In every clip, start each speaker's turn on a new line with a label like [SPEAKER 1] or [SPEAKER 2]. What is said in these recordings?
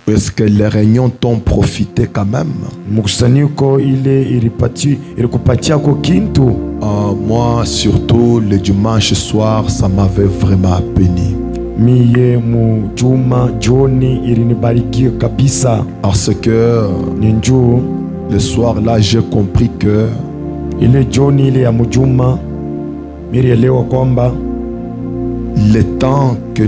[SPEAKER 1] Est-ce que les réunions t'ont profité quand même?
[SPEAKER 2] Mkusanyiko ile ilikupatia kwa kintu?
[SPEAKER 1] Moi, surtout le dimanche soir, ça m'avait vraiment béni.
[SPEAKER 2] Miye mujuma jioni ilinibariki kabisa.
[SPEAKER 1] Parce que
[SPEAKER 2] ninju
[SPEAKER 1] le soir là, j'ai compris que
[SPEAKER 2] ile jioni ile ya mujuma mirielewa kwamba
[SPEAKER 1] le temps que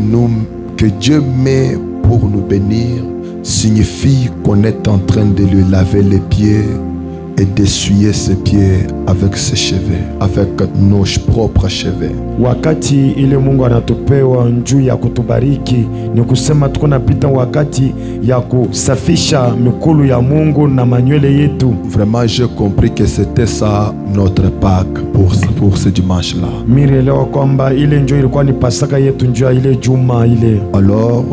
[SPEAKER 1] Dieu met pour nous bénir signifie qu'on est en train de lui laver les pieds et d'essuyer ses pieds avec ses cheveux, avec nos propres cheveux.
[SPEAKER 2] Wakati ile Mungu anatupewa njuu ya kutubariki, ni kusema tuko napita wakati ya kusafisha mikulu ya Mungu na manywele yetu.
[SPEAKER 1] Vraiment, j'ai compris que c'était ça notre Pâques pour ce dimanche-là.
[SPEAKER 2] Mirielewa kwamba ile njoo ilikuwa ni Pasaka yetu, njoo ya ile juma ile.
[SPEAKER 1] Alors,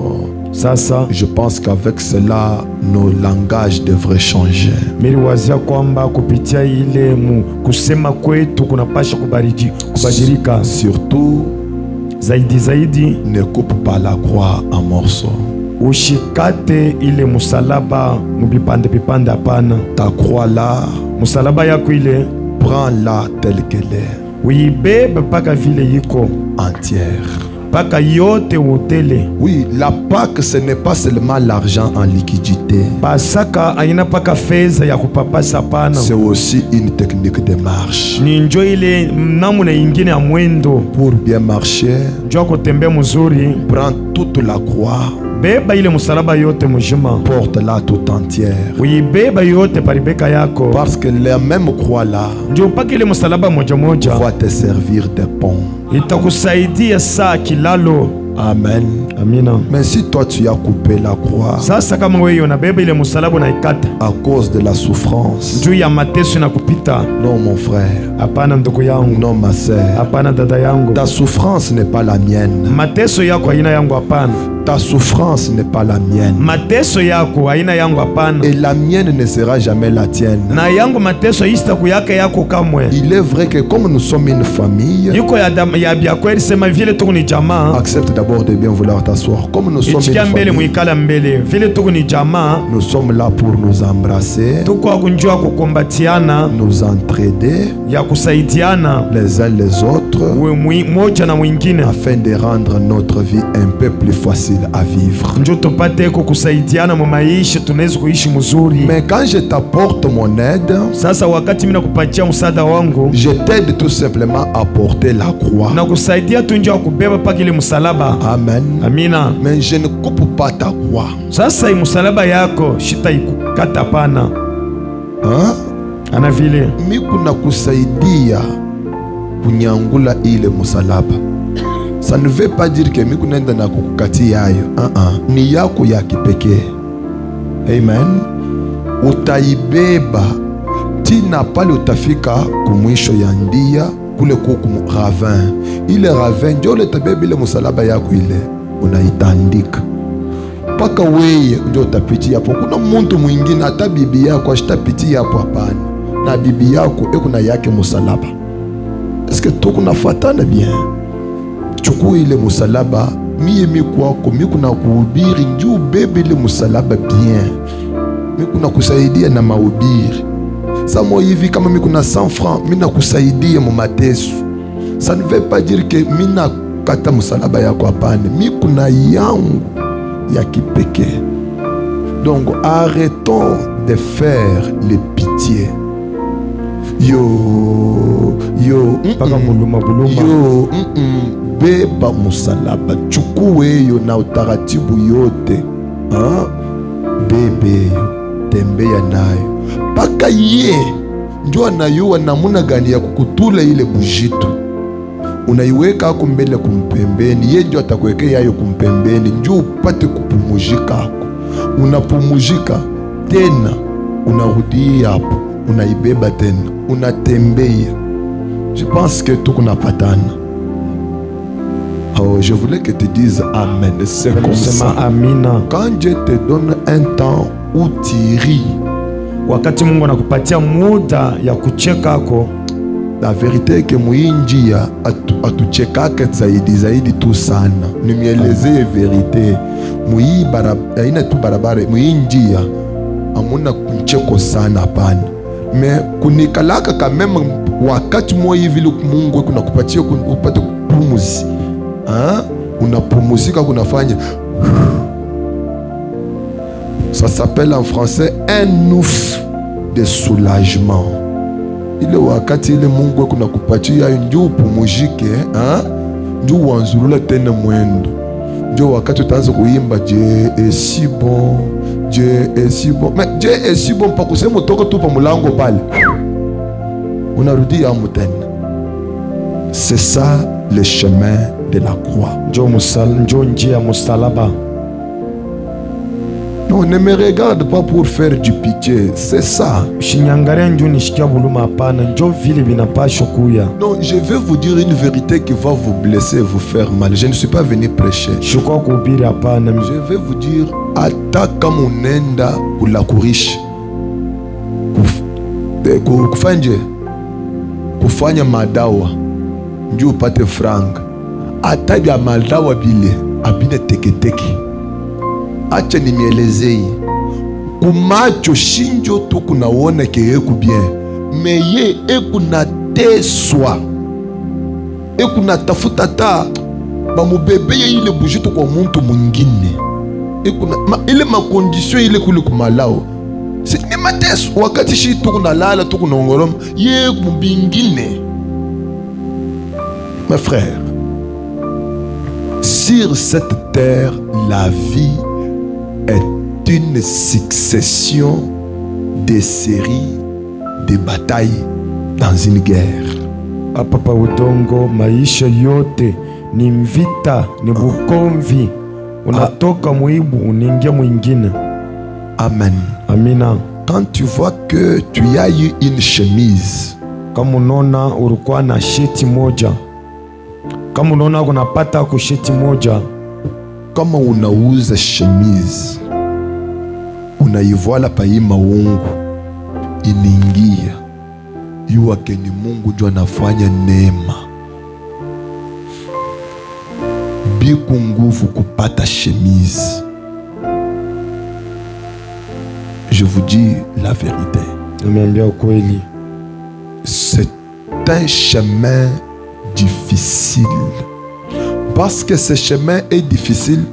[SPEAKER 2] sasa
[SPEAKER 1] je pense qu'avec cela nos langages devraient changer.
[SPEAKER 2] Miriwazia kwamba kupitia ile kusema kwetu kunapasha kubadilika.
[SPEAKER 1] Surtout,
[SPEAKER 2] zaidi
[SPEAKER 1] ne coupe pas la croix en morceaux.
[SPEAKER 2] Ushikate ile musalaba mubipande pipande, hapana.
[SPEAKER 1] Ta croix là,
[SPEAKER 2] musalaba yako ile,
[SPEAKER 1] prends-la telle qu'elle est.
[SPEAKER 2] Uibebe paka vile yiko
[SPEAKER 1] entière.
[SPEAKER 2] Paka yote utele.
[SPEAKER 1] Oui, la Pâque, ce n'est pas seulement l'argent en liquidité.
[SPEAKER 2] Pasaka aina paka feza ya kupapasa, pana.
[SPEAKER 1] C'est aussi une technique de marche.
[SPEAKER 2] Ni njoo ile namuna ingine ya mwendo.
[SPEAKER 1] Pour bien marcher,
[SPEAKER 2] njoo kutembea mzuri,
[SPEAKER 1] prends toute la croix.
[SPEAKER 2] Beba ile musalaba yote mujima.
[SPEAKER 1] Porte-la tout entière.
[SPEAKER 2] Uibeba yote paribeka yako.
[SPEAKER 1] Parce que la même croix là,
[SPEAKER 2] njoo paka ile musalaba moja moja
[SPEAKER 1] va te servir de pont.
[SPEAKER 2] Itakusaidia saa kilalo.
[SPEAKER 1] Amen.
[SPEAKER 2] Amina.
[SPEAKER 1] Mais si toi tu as coupé la croix,
[SPEAKER 2] sasa kama wewe unabeba ile musalaba na ikata
[SPEAKER 1] à cause de la souffrance,
[SPEAKER 2] juu ya mateso na kupita,
[SPEAKER 1] non mon frère,
[SPEAKER 2] hapana ndugu yangu,
[SPEAKER 1] non ma sœur,
[SPEAKER 2] hapana dada yangu,
[SPEAKER 1] ta souffrance n'est pas la mienne.
[SPEAKER 2] Mateso yako haina yangu, hapana.
[SPEAKER 1] Ta souffrance n'est pas la mienne.
[SPEAKER 2] Mateso yako haina yangu, hapana.
[SPEAKER 1] Et la mienne ne sera jamais la tienne.
[SPEAKER 2] Na yangu mateso isitaku yako kamwe.
[SPEAKER 1] Il est vrai que comme nous sommes une famille,
[SPEAKER 2] yuko ya bia kweli sema vile tuko ni jamaa.
[SPEAKER 1] Accepte d'abord de bien vouloir t'asseoir. Comme nous sommes une famille,
[SPEAKER 2] muikala mbele vile tuko ni jamaa.
[SPEAKER 1] Nous sommes là pour nous embrasser,
[SPEAKER 2] tuko kunjua kukombatiana,
[SPEAKER 1] nous entraider,
[SPEAKER 2] ya kusaidiana
[SPEAKER 1] les uns les autres,
[SPEAKER 2] moja na mwingine,
[SPEAKER 1] afin de rendre notre vie un peu plus facile à vivre. Mais quand je t'apporte mon aide,
[SPEAKER 2] sasa wakati mina kupatia msaada wangu,
[SPEAKER 1] je t'aide tout simplement à porter la croix.
[SPEAKER 2] Na kusaidia tu njoo kubeba paka ile msalaba.
[SPEAKER 1] Amen.
[SPEAKER 2] Amina.
[SPEAKER 1] Mais je ne coupe pas ta croix.
[SPEAKER 2] Sasa hii msalaba yako shita ikukata pana. Ana vile
[SPEAKER 1] miku na kusaidia kunyangula ile msalaba. Ça ne veut pas dire que miku nenda na kukukati yayo. Ni yako ya kipekee. Amen. Utaibeba tina pale utafika kumwisho ya ndia kule kuku ravin. Ile ravin ndio utabeba ile msalaba yako ile unaitandika. Paka weye ndio utapitia hapo. Kuna mtu mwingine hata bibi yako ashitapitia hapo, hapana. Na bibi yako eko na yake msalaba. Est-ce que tu kunafuatana bien? Chukua ile msalaba, mie mikwako miku na kuhubiri njoo bebe ile msalaba bien. Miku na kusaidia na mahubiri. Samo hivi kama miku na 100 francs, mina kusaidia mu mateso. Ça ne veut pas dire que mina kata msalaba yako, hapana. Miku na yangu ya kipekee. Donc arrêtons de faire les pitiés. Beba musalaba, chukue yo na utaratibu yote, bebe yo, tembea nayo paka ye ndio anayua namuna gani ya kukutula ile bujitu. Unaiweka ako mbele kumpembeni, ye ndio atakuwekea yayo kumpembeni, njoo upate kupumujika ako. Unapumujika tena, unarudia hapo, unaibeba tena, unatembea. Je pense que tout qu'on a patana. Oh, je voulais que tu dises Amen. C'est comme ça.
[SPEAKER 2] Amina.
[SPEAKER 1] Quand Dieu te donne un temps où tu ris,
[SPEAKER 2] wakati Mungu anakupatia muda ya kucheka ako,
[SPEAKER 1] La vérité ke muinjia atuchekaka zaidi tu sana. Nimielezee verite. Haina tu barabara, muinjia amuna kuncheko sana hapana. Me kunikalaka kamema wakati mwa hivi Mungu kuna kupatia upate kupumuzi. Unapumuzika kunafanya. Ça s'appelle en français un ouf de soulagement. Ile wakati ile Mungu kuna kupatia njoo upumuzike, njoo wanzurula tena mwendo. Njoo wakati utaanza kuimba Dieu est si bon, Dieu est si bon. Mais Dieu est si bon pa kusema toka tu pa mulango pale. Unarudi amu tena. C'est ça le chemin de la croix.
[SPEAKER 2] Njoo njia musalaba.
[SPEAKER 1] Non, ne me regarde pas pour faire du pitié, c'est ça. Non, je vais vous dire une vérité qui va vous blesser, vous faire mal. Je ne suis pas venu prêcher. Je vais vous dire, ataka munenda kulakurisha. Kufanya madawa. Ndio upate franga. Ataga madawa bile, abine teke. Acha nimielezei. Kumacho shinjo tu kunaona keye kubien. Meye ekuna teswa. Ekuna tafuta ta. Bamubebeye ile bujitu kwa muntu mwingine. Ekuna ile makondisyon ile kule kumalao. Ni mateso. Wakati shi tu kunalala tu kunaongoloma. Ye kumbingine. Mes frères, sur cette terre, la vie est une succession de séries de batailles dans une guerre.
[SPEAKER 2] Papa udongo, maisha yote ni vita, ni bukomvi. Unatoka muibu uningia mwingine.
[SPEAKER 1] Amen.
[SPEAKER 2] Amina.
[SPEAKER 1] Quand tu vois que tu as eu une chemise,
[SPEAKER 2] kama unaona ulikuwa na sheti moja, kama unaona unapata kusheti moja,
[SPEAKER 1] kama unauza chemise, unaivoala pa hii maungu iningia, yuwa keni Mungu jua nafanya neema. Biku nguvu kupata chemise. Je vous dis la vérité. C'est un chemin difficile. Parce que ce chemin est difficile,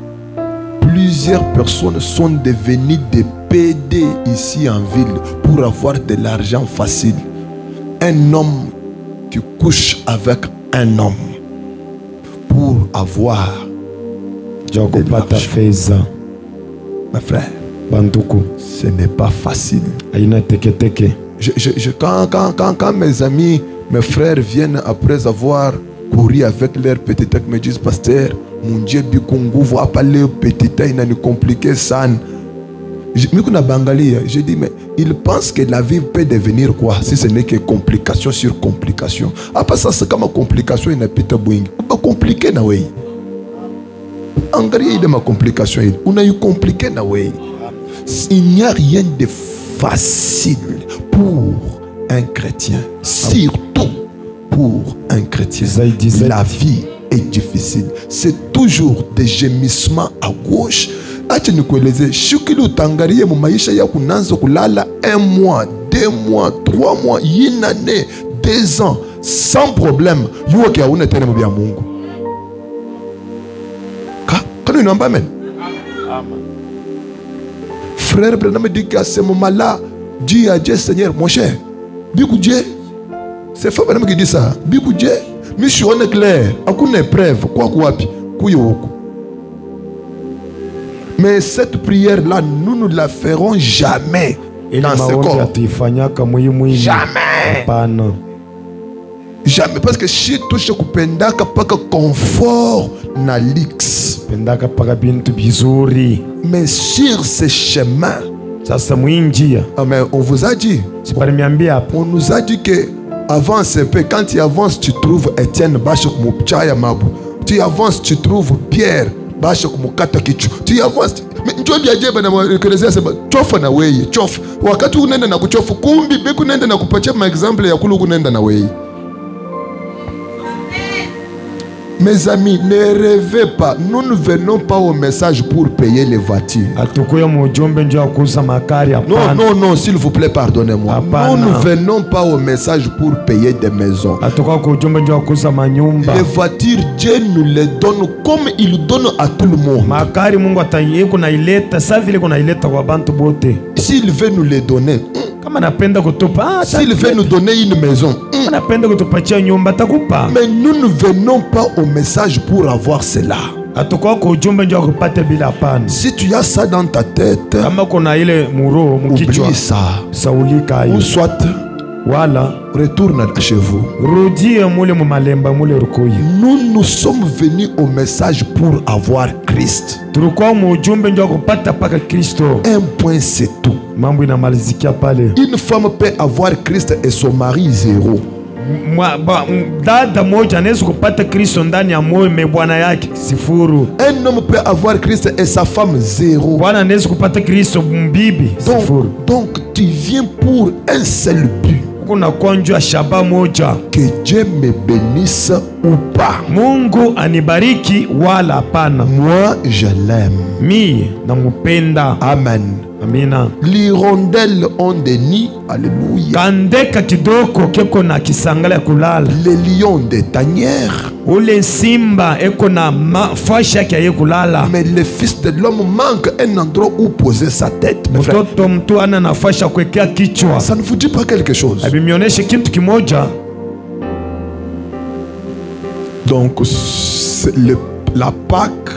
[SPEAKER 1] plusieurs personnes sont devenues des PD ici en ville pour avoir de l'argent facile. Un homme qui couche avec un homme pour avoir de l'argent. Mes frères, ce n'est pas facile. Quand mes amis, mes frères viennent après avoir couru avec leur petit tech, me disent, pasteur, mon Dieu, bikunguvu, apale petit tech, il n'a compliqué ça. Je dis, mais ils pensent que la vie peut devenir quoi si ce n'est que complication sur complication. Après ça, c'est comme complication, il n'a pas de boing. On va compliquer, na way. Engrais de ma complication, on a eu compliqué, na way. Il n'y a rien de facile pour un chrétien, surtout pour un chrétien. La vie est difficile. C'est toujours des gémissements à gauche. Acha nikueleze, shukili utangarie mu maisha ya kunanza kulala 1 mois, 2 mois, 3 mois, une année, 2 ans, sans problème. Yuwa kia une tene mbia Mungu. Kanu inamba amen? Frère Branham dit qu'à ce moment-là, Dieu a dit, Seigneur, mon cher, Bikou Dieu, c'est Frère Branham qui dit ça, Bikou Dieu, mais je suis honnête clair, aucune épreuve, quoi wapi, kouyoku. Mais cette prière-là, nous ne la ferons jamais dans ce corps. Jamais. Jamais. Parce que si tu touches kupendaka paka confort na lix. Mais sur ce chemin, on vous a dit, on nous a dit que avance un peu. Quand tu avances, tu trouves Étienne Bachok Moupchaya Mabu. Tu avances, tu trouves Pierre Bachok Moukata Kichu. Tu avances. Mais tu as dit chofa na weye chofa wakati unaenda na kuchofu kumbi beku nenda na kupatia ma example ya kulu kunenda na weye Mes amis, ne rêvez pas. Nous ne venons pas au message pour payer les voitures.
[SPEAKER 2] Hatukuya mujumbe ndio ya kuuza magari,
[SPEAKER 1] Non,
[SPEAKER 2] hapana.
[SPEAKER 1] non, non, s'il vous plaît, pardonnez-moi.
[SPEAKER 2] Hapana.
[SPEAKER 1] Nous ne venons pas au message pour payer des maisons.
[SPEAKER 2] Hatukuya kwa ujumbe ndio ya kuuza manyumba.
[SPEAKER 1] Les voitures, Dieu nous les donne comme il donne à tout le monde.
[SPEAKER 2] Magari Mungu kunaileta sa vile kunaileta kwa bantu bote.
[SPEAKER 1] S'il veut nous les donner,
[SPEAKER 2] Kama napenda kutupa,
[SPEAKER 1] s'il veut nous donner une maison,
[SPEAKER 2] kama napenda kutupatia nyumba takupa.
[SPEAKER 1] mais nous ne venons pas au message pour avoir cela.
[SPEAKER 2] Hatukuya kwa ujumbe ndio ya kupata bila, hapana.
[SPEAKER 1] Si tu as ça dans ta tête,
[SPEAKER 2] Kama kuna ile muro mkichwa,
[SPEAKER 1] oublie ça.
[SPEAKER 2] saulika
[SPEAKER 1] Ou
[SPEAKER 2] hiyo.
[SPEAKER 1] soit,
[SPEAKER 2] Wala
[SPEAKER 1] retourne chez vous.
[SPEAKER 2] rudie mule mumalemba mule rukuyi.
[SPEAKER 1] Nous sommes venus au message pour avoir Christ.
[SPEAKER 2] Tulikuwa mu ujumbe ndio ya kupata paka Kristo.
[SPEAKER 1] Un point, c'est tout.
[SPEAKER 2] Mambo inamalizikia pale.
[SPEAKER 1] Une femme peut avoir Christ et son mari zéro.
[SPEAKER 2] Dada moja anaweza kupata Kristo ndani ya moyo, me bwana yake sifuru.
[SPEAKER 1] Un homme peut avoir Christ et sa femme zéro.
[SPEAKER 2] Bwana anaweza kupata Kristo, mbibi sifuru.
[SPEAKER 1] Donc tu viens pour un seul but.
[SPEAKER 2] Kuna konjwa shaba moja,
[SPEAKER 1] Que Dieu me bénisse ou pas.
[SPEAKER 2] Mungu anibariki wala hapana.
[SPEAKER 1] Moi, je l'aime.
[SPEAKER 2] Mie namupenda.
[SPEAKER 1] Amen.
[SPEAKER 2] Amina.
[SPEAKER 1] L'hirondelle ont des nids. Alléluia.
[SPEAKER 2] Kandeka kidoko keko na kisangala ya kulala.
[SPEAKER 1] Les lions des tanières.
[SPEAKER 2] Ule simba eko na fashi yake ya kulala.
[SPEAKER 1] Mais le fils de l'homme manque un endroit où poser sa tête. Mes frères.
[SPEAKER 2] Mtoto mtu ana nafasi ya kuwekea kichwa.
[SPEAKER 1] Ça ne vous dit pas quelque chose?
[SPEAKER 2] Abimionyeshe kitu kimoja.
[SPEAKER 1] Donc, la Pâque,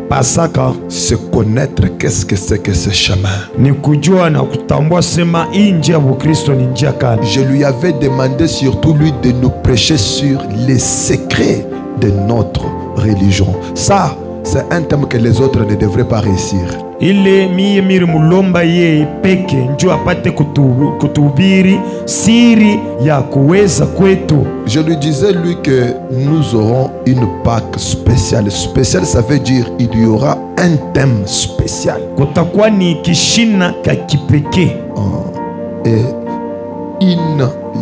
[SPEAKER 2] Pasaka
[SPEAKER 1] c'est connaître qu'est-ce que c'est que ce chemin.
[SPEAKER 2] ni kujua na kutambua sema hii njia ya Kristo ni njia gani.
[SPEAKER 1] Je lui avais demandé surtout lui de nous prêcher sur les secrets de notre religion. Ça, c'est un thème que les autres ne devraient pas réussir.
[SPEAKER 2] Ile miye miri mulomba ye peke njoo apate kutuhubiri siri ya kuweza kwetu.
[SPEAKER 1] Je lui disais lui que nous aurons une Pâque spéciale. Spéciale, ça veut dire il y aura un thème spécial.
[SPEAKER 2] Kutakuwa ni kishina ka kipekee.
[SPEAKER 1] Et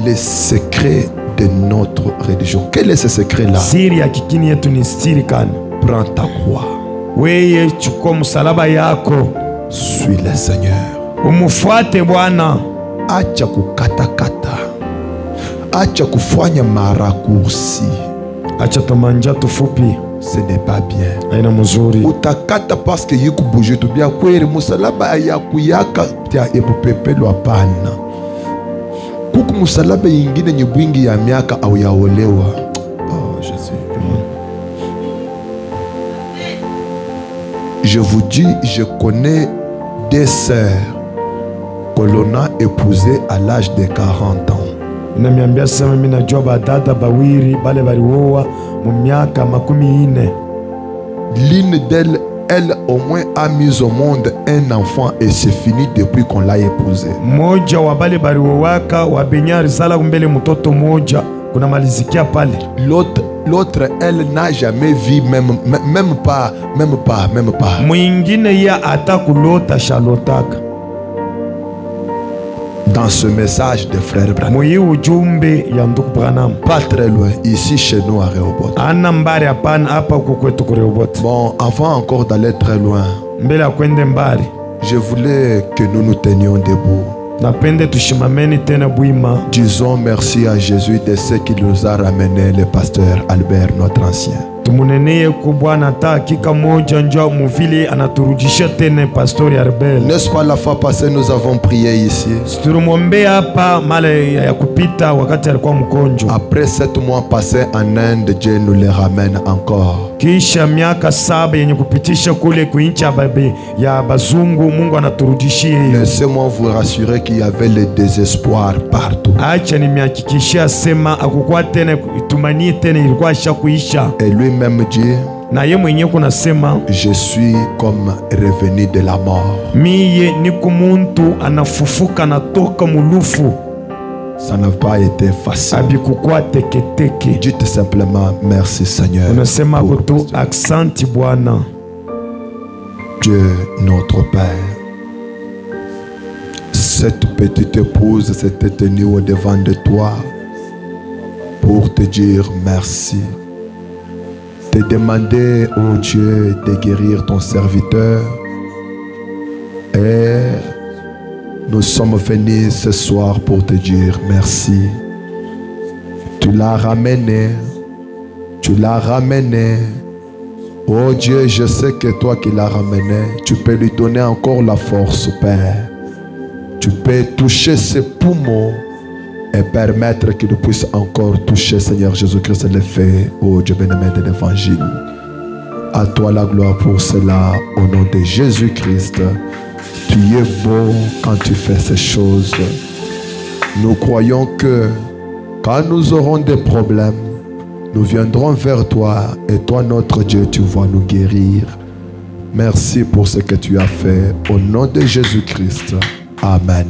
[SPEAKER 1] les secrets de notre religion. Quel est ce secret-là?
[SPEAKER 2] Siri ya kikini yetu ni siri kani.
[SPEAKER 1] Prends ta croix.
[SPEAKER 2] Weye chukua msalaba yako.
[SPEAKER 1] Suis le Seigneur.
[SPEAKER 2] Umufuate Bwana.
[SPEAKER 1] Acha kukatakata. Acha kufanya marakursi.
[SPEAKER 2] Acha tamanja tufupi.
[SPEAKER 1] Ce n'est pas bien.
[SPEAKER 2] Haina mzuri.
[SPEAKER 1] Utakata parce que yiku bouger tu bien kweli musalaba ya kuyaka tia ebupepelo hapana. Kuku musalaba yingine nyibwingi ya miaka au yaolewa. Oh Jésus. Je vous dis, je connais des sœurs que l'on a épousées à l'âge de 40 ans.
[SPEAKER 2] Namiambia sema mimi najua badada bawiri bale balioa mu miaka 40.
[SPEAKER 1] L'une d'elles, elle au moins a mis au monde un enfant et c'est fini depuis qu'on l'a épousée.
[SPEAKER 2] Moja wa bale baliowaka wa benyari sala kumbele mtoto moja kuna malizikia pale.
[SPEAKER 1] L'autre, elle n'a jamais vu même pas.
[SPEAKER 2] Mwingine ya ata kulota shalotaka.
[SPEAKER 1] Dans ce message de frère Branham,
[SPEAKER 2] Muyi ujumbe ya ndugu Branham.
[SPEAKER 1] pas très loin, ici chez nous à Rehoboth.
[SPEAKER 2] Ana mbari hapana hapa kukwetu ku Rehoboth.
[SPEAKER 1] Bon, avant encore d'aller très loin,
[SPEAKER 2] Mbele ya kwende mbari,
[SPEAKER 1] je voulais que nous nous tenions debout.
[SPEAKER 2] napende tushimameni tena bwima.
[SPEAKER 1] Disons merci à Jésus de ce qu'il nous a ramené, le pasteur Albert, notre ancien.
[SPEAKER 2] Tumuneneye ku Bwana ta hakika moja njoo muvili anaturudisha tena pastori Arbel.
[SPEAKER 1] N'est-ce pas la fois passée nous avons prié ici?
[SPEAKER 2] Turumwombea hapa male ya kupita wakati alikuwa mgonjwa.
[SPEAKER 1] Après 7 mois passés en Inde, Dieu nous les ramène encore.
[SPEAKER 2] Kisha miaka 7 yenye kupitisha kule kuincha babe ya bazungu, Mungu anaturudishia hiyo.
[SPEAKER 1] Laissez-moi vous rassurer qu'il y avait le désespoir partout.
[SPEAKER 2] Acha nimehakikishia sema akukuwa tena tumanie tena ilikuwa shakuisha.
[SPEAKER 1] Et lui-même dit,
[SPEAKER 2] Na ye mwenyewe kunasema
[SPEAKER 1] je suis comme revenu de la mort.
[SPEAKER 2] miye niko muntu anafufuka natoka mulufu.
[SPEAKER 1] Ça n'a pas été facile.
[SPEAKER 2] Abikukuwa teketeke.
[SPEAKER 1] Dites simplement merci Seigneur.
[SPEAKER 2] Unasema
[SPEAKER 1] pour
[SPEAKER 2] kutu aksanti Bwana.
[SPEAKER 1] Dieu notre Père. Cette petite épouse s'était tenue au devant de toi pour te dire merci. te demander, oh Dieu, de guérir ton serviteur. Et nous sommes venus ce soir pour te dire merci. Tu l'as ramené. Tu l'as ramené. Oh Dieu, je sais que toi qui l'as ramené, tu peux lui donner encore la force, Père. Tu peux toucher ses poumons et permettre qu'il puisse encore toucher, Seigneur Jésus-Christ, le fait, oh Dieu bien-aimé de l'évangile. À toi la gloire pour cela, au nom de Jésus-Christ. Tu es beau quand tu fais ces choses. Nous croyons que quand nous aurons des problèmes, nous viendrons vers toi et toi, notre Dieu, tu vas nous guérir. Merci pour ce que tu as fait. Au nom de Jésus-Christ. Amen.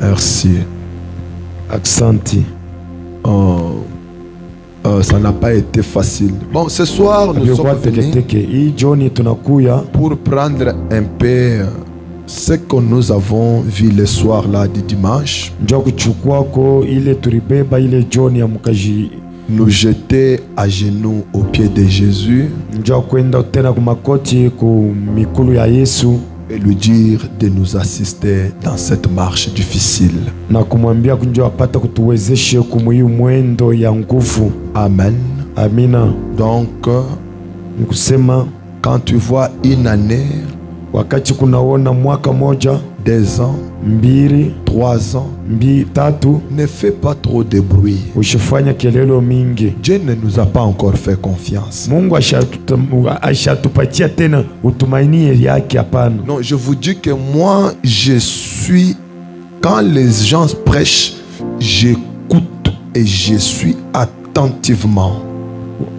[SPEAKER 1] Merci.
[SPEAKER 2] Aksanti.
[SPEAKER 1] Ça n'a pas été facile. Bon, ce soir, nous sommes venus pour prendre un peu ce que nous avons vu le soir là du dimanche. Nous jeter à genoux aux pieds de Jésus et lui dire de nous assister dans cette marche difficile. Amen.
[SPEAKER 2] Amina.
[SPEAKER 1] Donc, quand tu vois une année,
[SPEAKER 2] wakati kunaona mwaka moja,
[SPEAKER 1] 2 ans,
[SPEAKER 2] 2,
[SPEAKER 1] 3 ans,
[SPEAKER 2] 3,
[SPEAKER 1] ne fais pas trop de bruit.
[SPEAKER 2] ushifanya kelelo mingi.
[SPEAKER 1] Dieu ne nous a pas encore fait confiance.
[SPEAKER 2] Mungu ashatupatia tena utumaini yake, hapana.
[SPEAKER 1] Non, je vous dis que moi, je suis, quand les gens prêchent, j'écoute et je suis attentivement.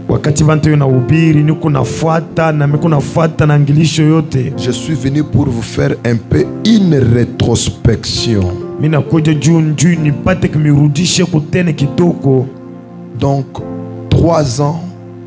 [SPEAKER 2] Wakati bantu yonahubiri niko nafuata na miko nafuata na angilisho yote.
[SPEAKER 1] Je suis venu pour vous faire un peu une rétrospection.
[SPEAKER 2] Mina kuja juu nipate kumirudishe kutene kitoko.
[SPEAKER 1] Donc 3 ans,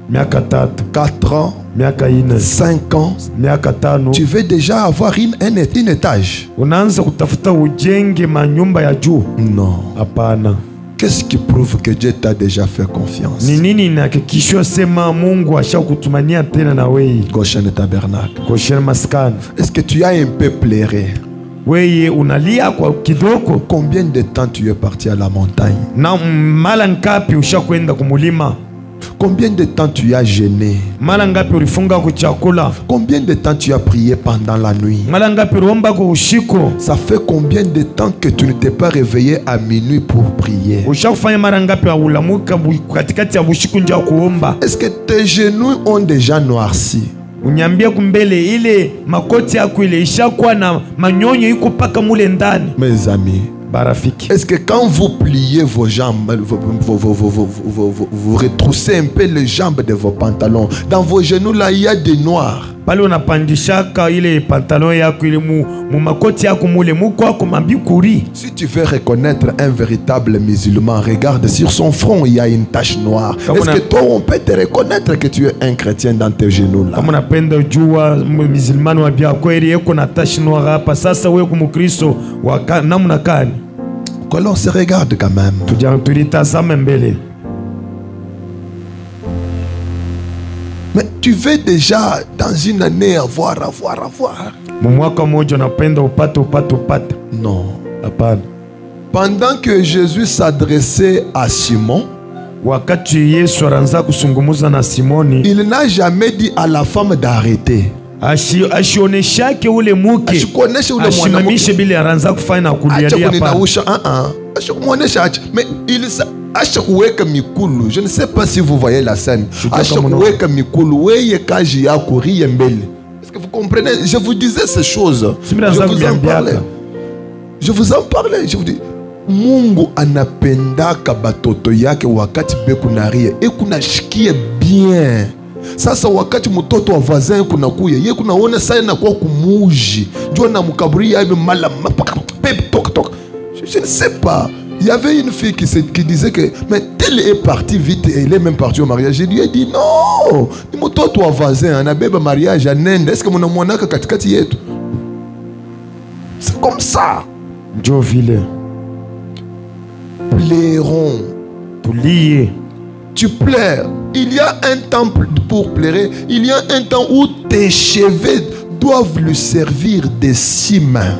[SPEAKER 2] miaka 3,
[SPEAKER 1] 4 ans,
[SPEAKER 2] miaka 4,
[SPEAKER 1] 5 ans,
[SPEAKER 2] miaka 5.
[SPEAKER 1] tu veux déjà avoir un étage.
[SPEAKER 2] Unaanza kutafuta ujenge manyumba ya juu?
[SPEAKER 1] Non.
[SPEAKER 2] Hapana.
[SPEAKER 1] Qu'est-ce qui prouve que Dieu t'a déjà fait confiance?
[SPEAKER 2] Ni nini inahakikisha sema Mungu ashakutumania tena na wewe?
[SPEAKER 1] Goshen Tabernacle.
[SPEAKER 2] Goshen maskani.
[SPEAKER 1] Est-ce que tu as un peu pleuré?
[SPEAKER 2] Wewe unalia kwa kidogo?
[SPEAKER 1] Combien de temps tu es parti à la montagne?
[SPEAKER 2] Na mara ngapi ushakwenda kumulima?
[SPEAKER 1] Combien de temps tu as jeûné?
[SPEAKER 2] Mara ngapi ulifunga kuchakula?
[SPEAKER 1] Combien de temps tu as prié pendant la nuit?
[SPEAKER 2] Mara ngapi uliomba kwa usiku?
[SPEAKER 1] Ça fait combien de temps que tu ne t'es pas réveillé à minuit pour prier?
[SPEAKER 2] Ushafanya mara ngapi ulamuka katikati ya usiku nje kuomba?
[SPEAKER 1] Est-ce que tes genoux ont déjà noirci?
[SPEAKER 2] Unyambia kumbele ile makoti yako ile ishakuwa na manyonyo iko paka mule ndani.
[SPEAKER 1] Mes amis,
[SPEAKER 2] barafiki,
[SPEAKER 1] est-ce que quand vous pliez vos jambes, vous retroussez un peu les jambes de vos pantalons, dans vos genoux là il y a des noirs?
[SPEAKER 2] Pale unapandishaka ile pantalon yako ile mu makoti yako mule muko ako mabikuri.
[SPEAKER 1] Si tu veux reconnaître un véritable musulman, regarde sur son front, il y a une tache noire. Est-ce que toi on peut te reconnaître que tu es un chrétien dans tes genoux là?
[SPEAKER 2] Kama unapenda jua musulmani wa bia kweli yako na tache noire hapa, sasa wewe kwa Mkristo wa namna gani?
[SPEAKER 1] Que l'on se regarde quand même.
[SPEAKER 2] Tulitazame mbele.
[SPEAKER 1] Mais tu veux déjà dans une année avoir.
[SPEAKER 2] Mwaka moja unapenda upate.
[SPEAKER 1] Non.
[SPEAKER 2] Hapana.
[SPEAKER 1] Pendant que Jésus s'adressait à Simon,
[SPEAKER 2] wakati Yesu anaanza kusungumuza na Simoni,
[SPEAKER 1] il n'a jamais dit à la femme d'arrêter.
[SPEAKER 2] Ashioneshake ule muke, ashimamishe bila anaanza kufanya na kulialia hapa.
[SPEAKER 1] Mais il ashakuweka mikulu. Je ne sais pas si vous voyez la scène. Ashakuweka mikulu weye kaji ya kurie mbele. Est-ce que vous comprenez? Je vous disais ces choses. Je vous en parlais. Je vous dis, Mungu anapendaka batoto yake wakati beku naria e kunashikie bien. Sasa wakati mtoto wa voisin kuna kuya ye kunaona sana kwa kumuji ndio na mkaburi ya mala tok. Je ne sais pas. Il y avait une fille qui disait que mais telle est partie vite et elle est même partie au mariage. Je lui ai dit non. Mtoto wa voisin anabeba mariage anende. Est-ce que mnamwonaka katikati yetu? C'est comme ça.
[SPEAKER 2] Ndio vile.
[SPEAKER 1] Pleurons.
[SPEAKER 2] Tulie.
[SPEAKER 1] Tu pleures. il y a un temps pour pleurer. Il y a un temps où tes cheveux doivent lui servir de ciment.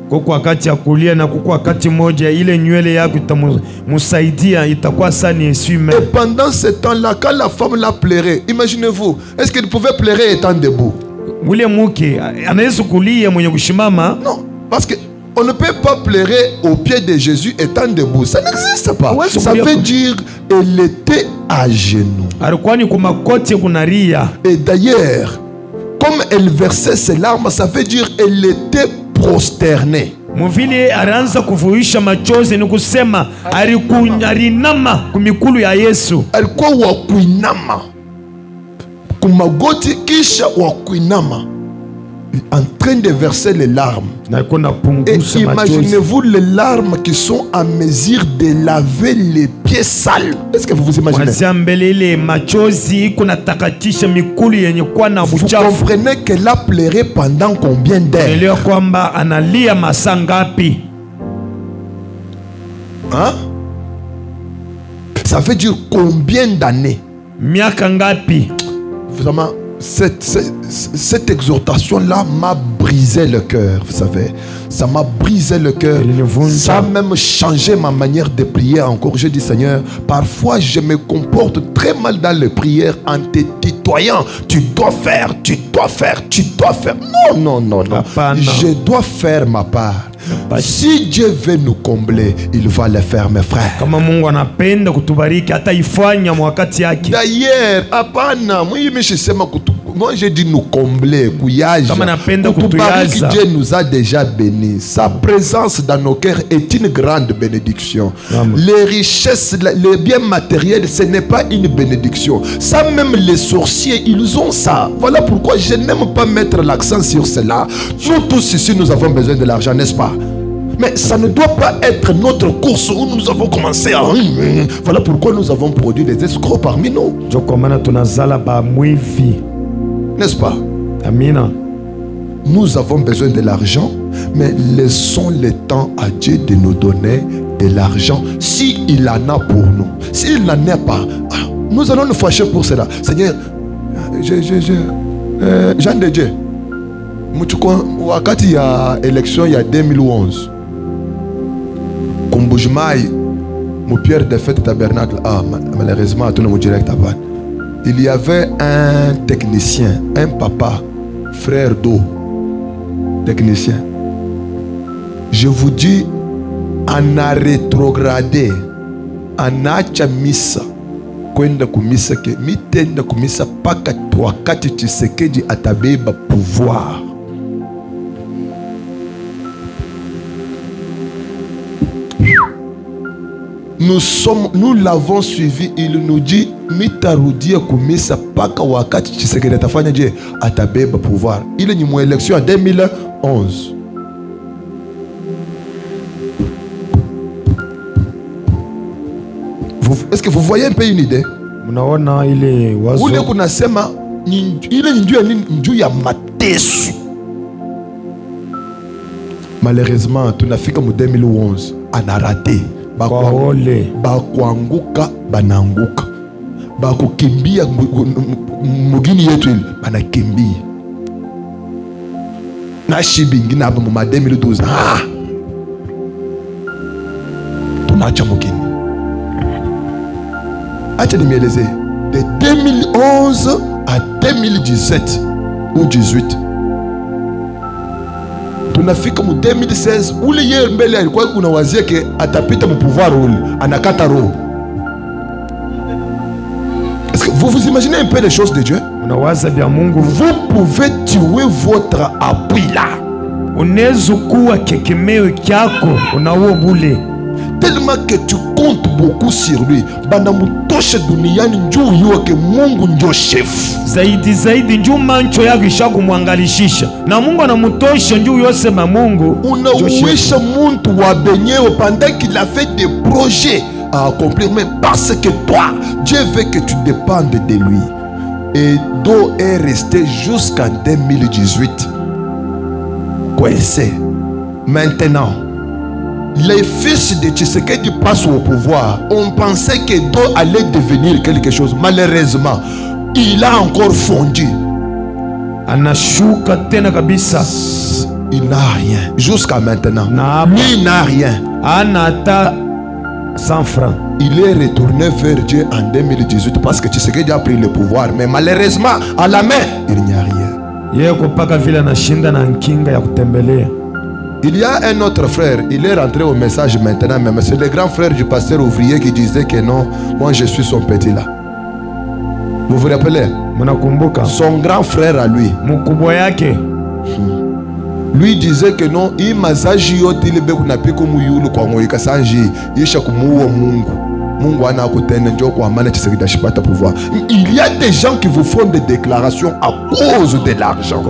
[SPEAKER 2] Kuko wakati ya kulia na kuko wakati moja ile nywele yako itamusaidia itakuwa sani essuie-main.
[SPEAKER 1] Et pendant ce temps-là, quand la femme l'a pleuré, imaginez-vous, est-ce qu'elle pouvait pleurer étant debout?
[SPEAKER 2] Ule mke anaweza kulia mwenye kushimama?
[SPEAKER 1] Non, parce que on ne peut pas pleurer au pied de Jésus étant debout. Ça n'existe pas.
[SPEAKER 2] Ouais,
[SPEAKER 1] ça veut dire qu'elle était à genoux.
[SPEAKER 2] Alikuwa ni kumakoti kunalia.
[SPEAKER 1] Et d'ailleurs, comme elle versait ses larmes, ça veut dire qu'elle était prosternée.
[SPEAKER 2] Muvili alianza kuvuisha machozi, ni kusema alinama kumikulu ya Yesu.
[SPEAKER 1] Alikuwa wa kuinama kumagoti kisha wa kuinama, en train de verser les larmes. Et imaginez-vous les larmes qui sont à mesure de laver les pieds sales. Est-ce que vous vous imaginez? Vous comprenez qu'elle a pleuré pendant combien d'heures? Hein? Ça veut dire combien d'années? Vraiment, cette exhortation-là m'a brisé le cœur, vous savez. Ça m'a brisé le cœur. Ça a même changé ma manière de prier encore. Je dis, Seigneur, parfois je me comporte très mal dans les prières en te tutoyant. Tu dois faire, tu dois faire, tu dois faire. Non, non, non, non. Papa, non. Je dois faire ma part. Si Dieu veut nous combler, il va le faire, mes frères. D'ailleurs, moi je dis nous combler, que Dieu nous a déjà bénis. Sa présence dans nos cœurs est une grande bénédiction. Les richesses, les biens matériels, ce n'est pas une bénédiction. Ça, même les sorciers, ils ont ça. Voilà pourquoi je n'aime pas mettre l'accent sur cela. Nous tous ici, nous avons besoin de l'argent, n'est-ce pas? Mais ça ne doit pas être notre course où nous avons commencé à... Voilà pourquoi nous avons produit des escrocs parmi nous. N'est-ce pas?
[SPEAKER 2] Amina.
[SPEAKER 1] Nous avons besoin de l'argent, mais laissons le temps à Dieu de nous donner de l'argent s'il en a pour nous. S'il n'en a pas, nous allons nous fâcher pour cela. Seigneur, Jean de Dieu, wakati ya élection il y a 2011, Kumbujmai, mon pierre de fête tabernacle, malheureusement, tout le monde direct à Van. Il y avait un technicien, un papa, frère d'eau, technicien. Je vous dis, on a rétrogradé, on a chamisa, kwenda kumisa ke mitenda kumisa paka wakati Tshisekedi atabeba pouvoir. Nous l'avons suivi, il nous dit mitarudia kumisa paka wakati Tshisekedi atafanya je atabeba pouvoir. Il est une élection en 2011. Est-ce que vous voyez un peu une idée? Ule kunasema ile njuu ya matesu. Malheureusement tunafika mu 2011 ana raté. Bakuanguka bananguka, bakukimbia mugini yetu ile banakimbia na shibingi na mu 2012 tunacha mugini. Acha nimeleze de 2011 à 2017 ou 18 tunafika mu 2016 ule yeye mbele alikuwa unawazia ke atapita mu pouvoir ule anakata roho. Est-ce que vous vous imaginez un peu les choses de Dieu? Vous pouvez tuer votre appui là. Tellement que tu comptes beaucoup sur lui. Banamutoshe duniani njoo yuke Mungu ndio chef.
[SPEAKER 2] Zaidi njoo mancho yako ishakumwangalishisha. Na Mungu anamutosha njoo yosema Mungu.
[SPEAKER 1] Unauisha muntu wa benyewe pendant qu'il a fait des projets à accomplir, mais parce que toi, Dieu veut que tu dépendes de lui. Et Do est resté jusqu'en 2018. Coincé. Maintenant, les fils de Tshisekedi passent au pouvoir, on pensait que Do allait devenir quelque chose. Malheureusement, il a encore fondu.
[SPEAKER 2] Anashuka tena kabisa.
[SPEAKER 1] Il n'a rien. Jusqu'à maintenant. Lui, il n'a rien.
[SPEAKER 2] Anata 100 francs.
[SPEAKER 1] Il est retourné vers Dieu en 2018 parce que Tshisekedi a pris le pouvoir. Mais malheureusement, à la main, il n'y a rien.
[SPEAKER 2] Yeko paka vile anashinda na nkinga ya kutembelea.
[SPEAKER 1] Il y a un autre frère, il est rentré au message maintenant même. C'est le grand frère du pasteur ouvrier qui disait que non, moi je suis son petit là. Vous vous rappelez? Son grand frère à lui. Lui disait que non, il m'a zaji yote ile beku na piko muyulu kwa ngoika sanji, yesha kumuwa Mungu. Mungu ana kutende njo kwa maana Tshisekedi ashipata pouvoir. Il y a des gens qui vous font des déclarations à cause de l'argent.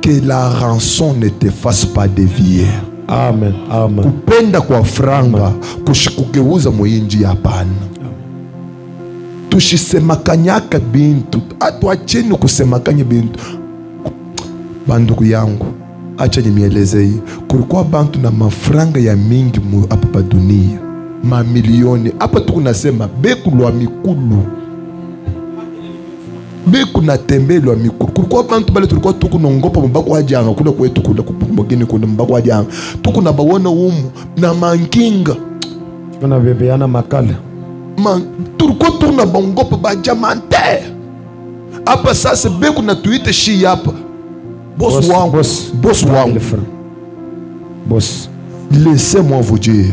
[SPEAKER 1] Que la rançon ne te fasse pas dévier.
[SPEAKER 2] Amen. Amen.
[SPEAKER 1] Kupenda kwa franga kushikugeuza mwinji hapana. Tushisemakanyaka bintu, atuacheni kusemakanya bintu. Bandugu yangu, acha nimieleze hii. Kulikuwa bantu na mafranga ya mingi hapa dunia, mamilioni. Hapa tukunasema beku lwa mikulu, beku na tembe lwa mikulu. Kulikuwa bantu bale tulikuwa tukunongopa mbako wajanga kule kwetu kule kumugini kule mbako wajanga. Tukunabawona umu na mankinga.
[SPEAKER 2] Kuna bebeana makala.
[SPEAKER 1] Tulikuwa tunabongopa bajamante. Hapa sasa beku na tuite shi hapa. Boss wangu. Boss wangu. Laissez-moi vous dire.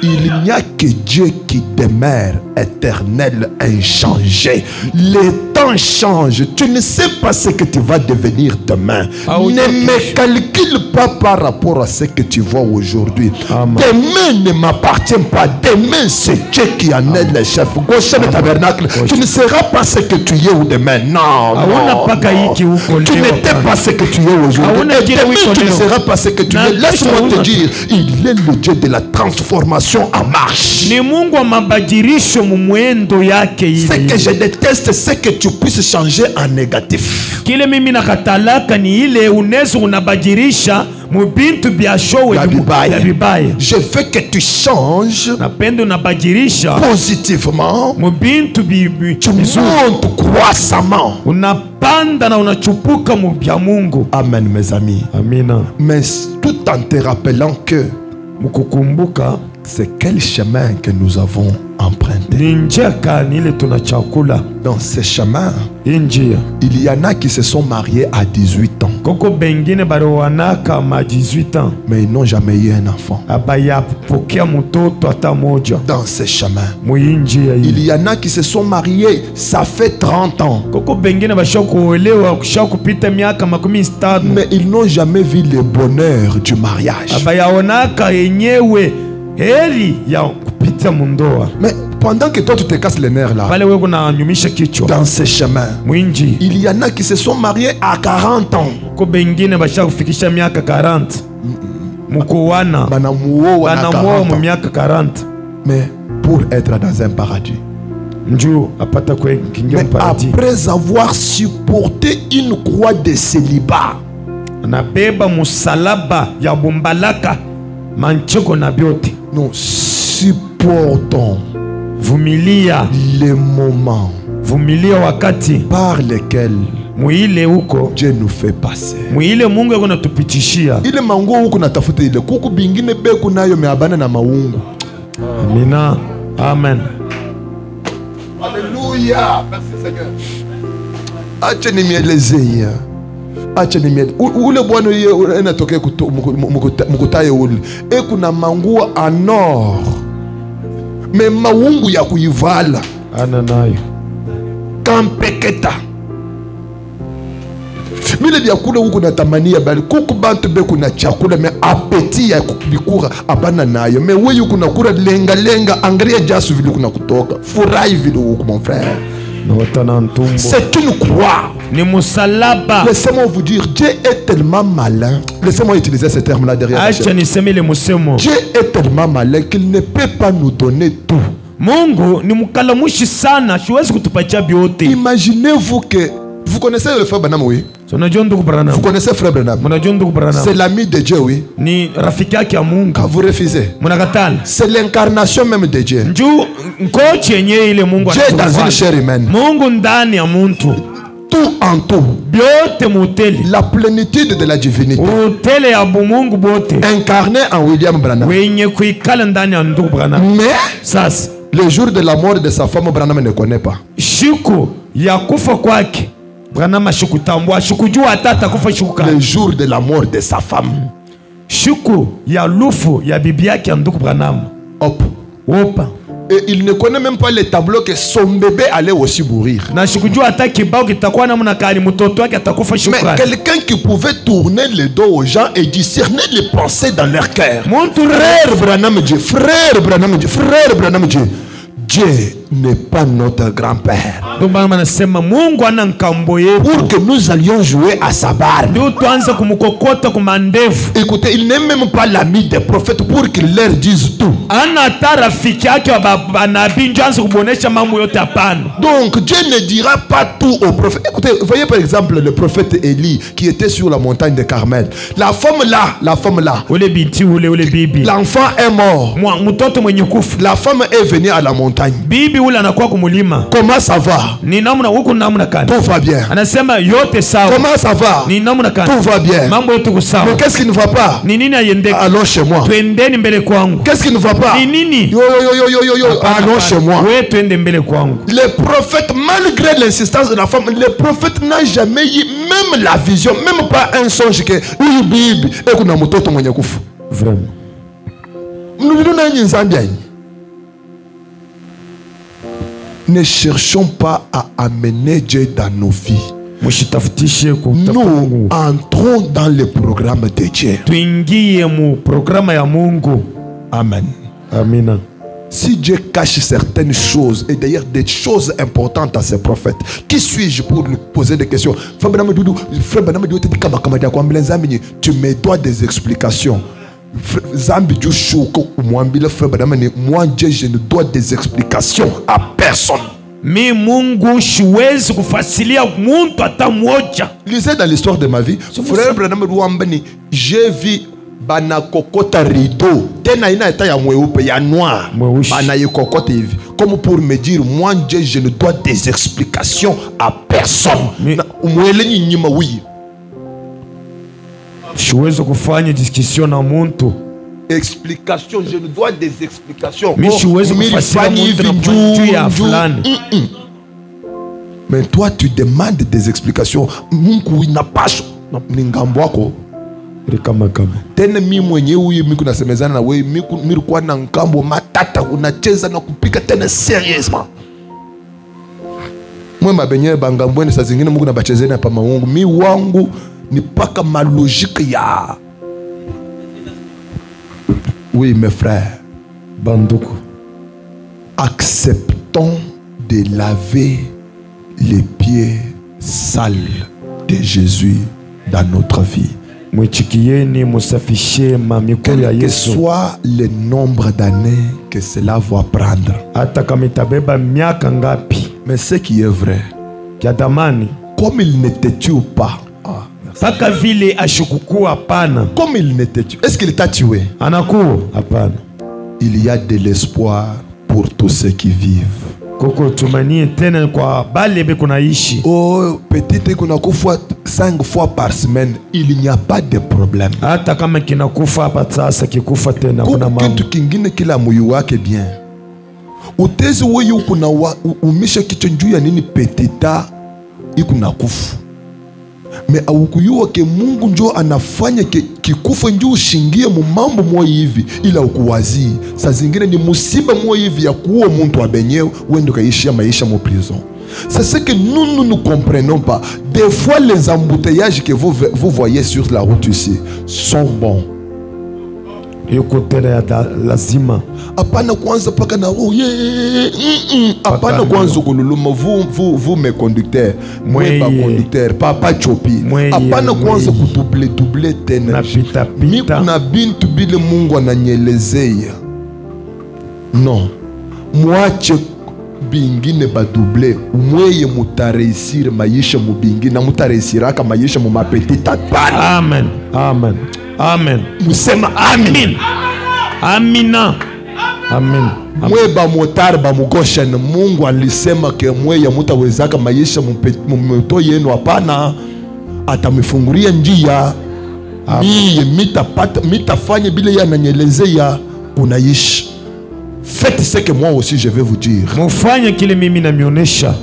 [SPEAKER 1] Il n'y a que Dieu qui demeure éternel, inchangé. Les temps changent. Tu ne sais pas ce que tu vas devenir demain. Ne me calcule pas par rapport à ce que tu vois aujourd'hui. Demain ne m'appartient pas. Demain, c'est Dieu qui en est le chef. Gauche le tabernacle. Tu ne seras pas ce que tu es ou demain. Non, non. Tu n'étais pas ce que tu es aujourd'hui. Demain, tu ne seras pas ce que tu es. Laisse-moi te dire, il est le Dieu de la transformation en marche. Ce que je déteste, c'est que tu puisses changer en négatif. Je veux que tu changes positivement. Tu montes croissamment. Amen, mes amis. Mais tout en te rappelant que c'est quel chemin que nous avons emprunté. Dans ce chemin, il y en a qui se sont mariés à 18 ans. Mais ils n'ont jamais eu un enfant. Dans ce chemin, il y en a qui se sont mariés, ça fait 30 ans. Mais ils n'ont jamais vu le bonheur du mariage. Mais pendant que toi tu te casses les nerfs là, dans ce chemin, il y en a qui se sont mariés à 40 ans. Mais pour être dans un paradis. Mais après avoir supporté une croix de célibat, nous supportons les moments par lesquels Dieu nous fait passer. Ile mango huku natafuta ile kuku bingine beku nayo meabana na maungu.
[SPEAKER 2] Amina. Amen.
[SPEAKER 1] Alléluia. Merci Seigneur. Acha nimielezea. Acha nimielezea. Ule bwana yeye anatokea mukutaye ule. Kuna mangua en or. Me maungu ya kuivala.
[SPEAKER 2] Ana nayo.
[SPEAKER 1] Kampeketa. Mile vyakula huku natamania bali kuku bantu beku na chakula me apeti ya kubikura abana nayo me wewe huku nakula lenga angalia jasu vile kuna kutoka furahi vile huku mon frère. C'est une croix. Laissez-moi vous dire, Dieu est tellement malin. Laissez-moi utiliser ce terme-là derrière. Dieu est tellement malin qu'il ne peut pas nous donner tout. Imaginez-vous que vous connaissez le frère Branham, oui?
[SPEAKER 2] Tunajua ndugu
[SPEAKER 1] Vous
[SPEAKER 2] Branham.
[SPEAKER 1] connaissez frère Branham?
[SPEAKER 2] Mnajua ndugu Branham.
[SPEAKER 1] C'est l'ami de Dieu, oui.
[SPEAKER 2] Ni rafiki yake ya Mungu.
[SPEAKER 1] Quand vous refusez,
[SPEAKER 2] Mnakatala.
[SPEAKER 1] c'est l'incarnation même de Dieu.
[SPEAKER 2] Njoo ngoche yenyewe ile Mungu
[SPEAKER 1] Dieu dans
[SPEAKER 2] anatufanya.
[SPEAKER 1] une chair humaine.
[SPEAKER 2] Mungu ndani ya muntu.
[SPEAKER 1] Tout en tout.
[SPEAKER 2] Byote muteli.
[SPEAKER 1] La plénitude de la divinité.
[SPEAKER 2] Utele ya bumungu bote.
[SPEAKER 1] Incarné en William Branham.
[SPEAKER 2] Wenye kuikala ndani ya ndugu Branham.
[SPEAKER 1] Mais
[SPEAKER 2] Sasa
[SPEAKER 1] le jour de la mort de sa femme, Branham ne connaît pas.
[SPEAKER 2] shiku ya kufa kwake Branham ashikutambua, shikujua hata atakufa shuka.
[SPEAKER 1] Le jour de la mort de sa femme.
[SPEAKER 2] Shiku ya lufu ya bibi yake ya ndugu Branham.
[SPEAKER 1] Hop.
[SPEAKER 2] Opa.
[SPEAKER 1] Et il ne connaît même pas les tableaux que son bébé allait aussi mourir.
[SPEAKER 2] Na shikujua hata kibao kitakuwa namna gani mtoto wake atakufa
[SPEAKER 1] Mais
[SPEAKER 2] shukrani.
[SPEAKER 1] quelqu'un qui pouvait tourner le dos aux gens et discerner les pensées dans leur cœur.
[SPEAKER 2] Muntu
[SPEAKER 1] Frère Branham Dieu, frère Branham Dieu, frère Branham Dieu. Dieu n'est pas notre grand-père.
[SPEAKER 2] ndio maana anasema Mungu ana nkambo yetu.
[SPEAKER 1] Pour que nous allions jouer à sa barbe.
[SPEAKER 2] Ndio tuanze kumkokota kumandevu.
[SPEAKER 1] Écoutez, il n'est même pas l'ami des prophètes pour qu'il leur dise tout.
[SPEAKER 2] Ana hata rafiki yake wa nabii ndio anze kubonesha mambo yote hapana.
[SPEAKER 1] Donc Dieu ne dira pas tout aux prophètes. Écoutez, voyez par exemple le prophète Élie qui était sur la montagne de Carmel. La femme là,
[SPEAKER 2] Ule binti ule bibi.
[SPEAKER 1] l'enfant est mort.
[SPEAKER 2] Mtoto mwenye kufa.
[SPEAKER 1] La femme est venue à la montagne.
[SPEAKER 2] Bibi ule anakuwa kumulima.
[SPEAKER 1] Comment ça va?
[SPEAKER 2] Ni namna huko namna kani.
[SPEAKER 1] Tout va bien.
[SPEAKER 2] Anasema yote sawa.
[SPEAKER 1] Comment ça va?
[SPEAKER 2] Ni namna kani.
[SPEAKER 1] Tout va bien.
[SPEAKER 2] Mambo yote sawa.
[SPEAKER 1] Mais qu'est-ce qui ne va pas?
[SPEAKER 2] Ni nini aiendeke?
[SPEAKER 1] Allons chez moi.
[SPEAKER 2] Twendeni mbele kwangu.
[SPEAKER 1] Qu'est-ce qui ne va pas?
[SPEAKER 2] Ni nini?
[SPEAKER 1] Yo. Allons chez moi.
[SPEAKER 2] Wewe twende mbele kwangu.
[SPEAKER 1] Le prophète, malgré l'insistance de la femme, le prophète n'a jamais eu même la vision, même pas un songe que oui, bibi, et qu'on a mtoto mwenye kufa.
[SPEAKER 2] Vraiment.
[SPEAKER 1] Ne cherchons pas à amener Dieu dans nos vies.
[SPEAKER 2] Mushitafutishe kutafuta
[SPEAKER 1] Nous
[SPEAKER 2] Mungu.
[SPEAKER 1] entrons dans le programme de Dieu.
[SPEAKER 2] Tuingie mu programa ya Mungu.
[SPEAKER 1] Amen.
[SPEAKER 2] Amina.
[SPEAKER 1] Si Dieu cache certaines choses, et d'ailleurs des choses importantes à ses prophètes, qui suis-je pour lui poser des questions? Frère Branham dit, tu me dois des explications. Moi Dieu, je ne dois des explications à personne.
[SPEAKER 2] Mi Mungu siwezi kufasilia muntu hata mmoja.
[SPEAKER 1] Lisez dans l'histoire de ma vie, frère Branham Ruambani, j'ai vu bana kokota rideau tena ina eta ya mweupe ya noir bana yekokota hivi comme pour me dire moi Dieu je ne dois des explications à personne. Umweleni nyima oui.
[SPEAKER 2] Siwezi kufanya discussion na muntu.
[SPEAKER 1] Explication, je ne dois des explications.
[SPEAKER 2] Mi siwezi kufasilia muntu na juu ya fulani.
[SPEAKER 1] Mais toi tu demandes des explications. Mungu inapaswa ningambo wako
[SPEAKER 2] Kama
[SPEAKER 1] tena mimi mwenyewe huyu mimi kunasemezana na wewe mimi kwa na ngambo matata unacheza na kupika tena seriously. Mwe mabenye bangambweni saa zingine Mungu nabachezeni hapa maungu. Mi wangu ni paka ma logique ya. Oui mes frères,
[SPEAKER 2] banduku,
[SPEAKER 1] acceptons de laver les pieds sales de Jésus dans notre vie.
[SPEAKER 2] Mwichikieni musafishe mamikolo ya
[SPEAKER 1] Quel que
[SPEAKER 2] Yesu.
[SPEAKER 1] soit le nombre d'années que cela va prendre.
[SPEAKER 2] Hata kama itabeba miaka ngapi.
[SPEAKER 1] Mais ce qui est vrai,
[SPEAKER 2] kiatamani,
[SPEAKER 1] comme il ne te tue pas,
[SPEAKER 2] paka vile ashukukua hapana.
[SPEAKER 1] Comme il ne te tue, est-ce qu'il t'a tué?
[SPEAKER 2] Anakuwa hapana.
[SPEAKER 1] Il y a de l'espoir pour tous ceux qui vivent.
[SPEAKER 2] Koko tumanie tena kwa bale be kunaishi.
[SPEAKER 1] Oh, peut-être qu'on a kufa 5 fois par semaine, il n'y a pas de problème.
[SPEAKER 2] Hata kama kinakufa hapa sasa kikufa tena kuna mambo.
[SPEAKER 1] Kitu kingine kila moyo wake bien. Utezi wewe kuna umisha kichwa juu ya nini petita ikuna kufu. Me aukuyua ke Mungu njo anafanya kikufa njo ushingie mu mambo moja hivi ila ukuwazi. Saa zingine ni musiba moja hivi ya kuua muntu abenyewe wendo kaishia maisha mo prison. C'est ce que nous ne comprenons pas. Des fois les embouteillages que vous voyez sur la route ici sont bons.
[SPEAKER 2] lazima
[SPEAKER 1] apana kwanza paka na apana kwanza kululuma vous mes conducteurs moi pas conducteur papa chopi apana kwanza kudoubler tena mi kuna bintu bile Mungu ananyelezea non mwache bingine badouble mweye mutareisir maisha mubingine na mutareisiraka maisha mumapetita pana.
[SPEAKER 2] Amen. Amen. Amen.
[SPEAKER 1] Musema amen.
[SPEAKER 2] Amina. Amen.
[SPEAKER 1] Mwe ba motari ba mugoshen, Mungu alisema ke mweye mutawezaka maisha mumeto yenu hapana, atamifungulia njia. Miye mitafanya bile ya nanyelezea unaishi. Faites ce que moi aussi je vais vous dire.
[SPEAKER 2] Mufanye kile mimi namionesha.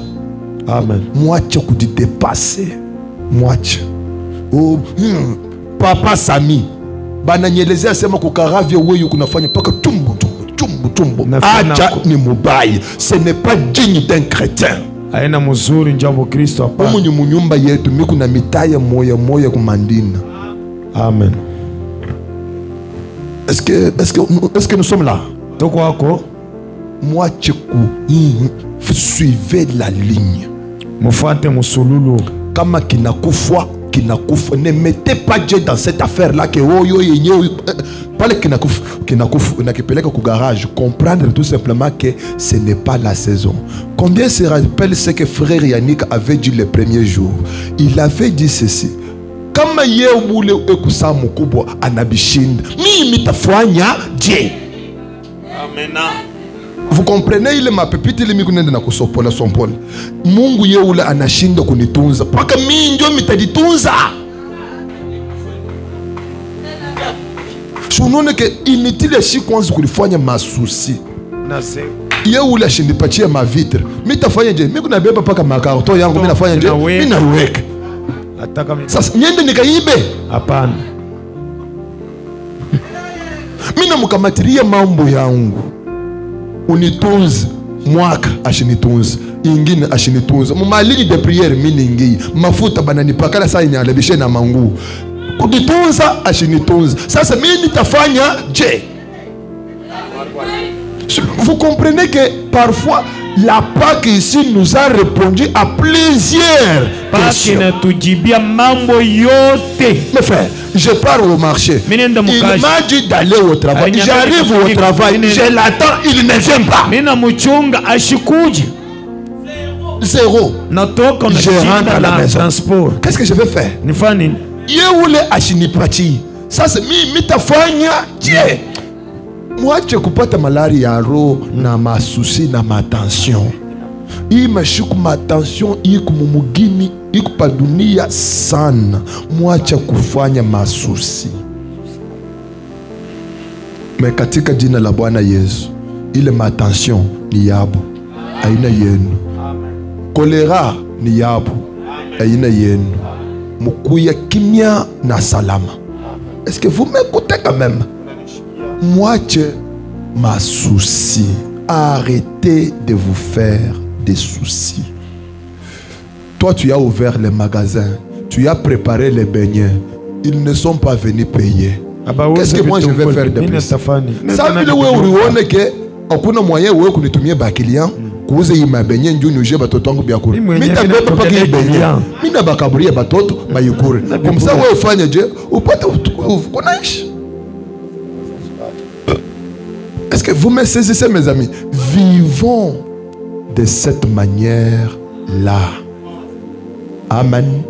[SPEAKER 2] Amen.
[SPEAKER 1] Mwache kujidepase. Mwache. Oh, Papa Sami bananyelezea sema kukaravya wewe kunafanya paka tumbo. Acha ni mubai. Ce n'est pas digne d'un chrétien.
[SPEAKER 2] Aina mzuri njambo Kristo hapa.
[SPEAKER 1] Umu munyumba yetu miku na mitaya moya kumandina.
[SPEAKER 2] Amen.
[SPEAKER 1] Est-ce que nous sommes là?
[SPEAKER 2] Toko wako.
[SPEAKER 1] Mwache suivez la ligne.
[SPEAKER 2] Mufate musululu.
[SPEAKER 1] Kama kinakufa. Ne mettez pas Dieu dans cette affaire là que pas kinakufa nakipeleka ku garage. Comprendre tout simplement que ce n'est pas la saison. Combien se rappelle ce que frère Yannick avait dit le premier jour? Il avait dit ceci: kama yeye mule ekusa mkubwa anabishinda, mimi nitafanya je?
[SPEAKER 2] Amena.
[SPEAKER 1] Vous comprenez, ile mapepiti ile miku nende na kusopola sompola. Mungu ye ule anashinda kunitunza paka mimi ndio mitajitunza. Sunone ke inutile shi kwanza kulifanya masusi.
[SPEAKER 2] Nase.
[SPEAKER 1] Ye ule ashinipatia mavitre. Mimi tafanya je? Mimi kuna beba paka makarto yangu mimi nafanya je? Mimi naweka.
[SPEAKER 2] Ataka mimi.
[SPEAKER 1] Sasa niende nikaibe?
[SPEAKER 2] Hapana.
[SPEAKER 1] Mimi namkamatiria mambo yangu. Unitunze mwaka ashinitunze, ingine ashinitunze. Mumalini de prière mimi ningi. Mafuta bananipakala saa inyalebishe na mangu. Kuditunza ashinitunze. Sasa mimi nitafanya je? Vous comprenez que parfois la Pâque ici nous a répondu à plusieurs questions. Mes frères, je pars au marché. Il m'a dit d'aller au travail. J'arrive au travail, je l'attends, il ne vient pas. Zéro. Je rentre à la maison. Qu'est-ce que je vais faire? Yeule ashinipati. Sasa mimi tafanya je? Mwache kupata malari ya roho na masusi na matension. Hii mashiku matension iku mumugini iku pa dunia sana. Mwache kufanya masusi. Me katika jina la Bwana Yesu, ile matension ni yabo, aina yenu. Kolera ni yabo, aina yenu. Mukuya kimya na salama. Est-ce que vous m'écoutez quand même? Mwache ma souci. Arrêtez de vous faire des soucis. Toi, tu as ouvert les magasins. Tu as préparé les beignets. Ils ne sont pas venus payer. Qu'est-ce que moi je vais faire de plus? Ça veut dire que hakuna moyen wewe kunitumia ba client kuuza hii mabenye njoo nyuje batoto wangu bya kule. Mimi nitabeba paka hii benye. Mimi na bakaburia batoto bayukure. Comme ça wewe ufanye je upate kunaishi. Est-ce que vous me saisissez, mes amis? Vivons de cette manière-là. Amen.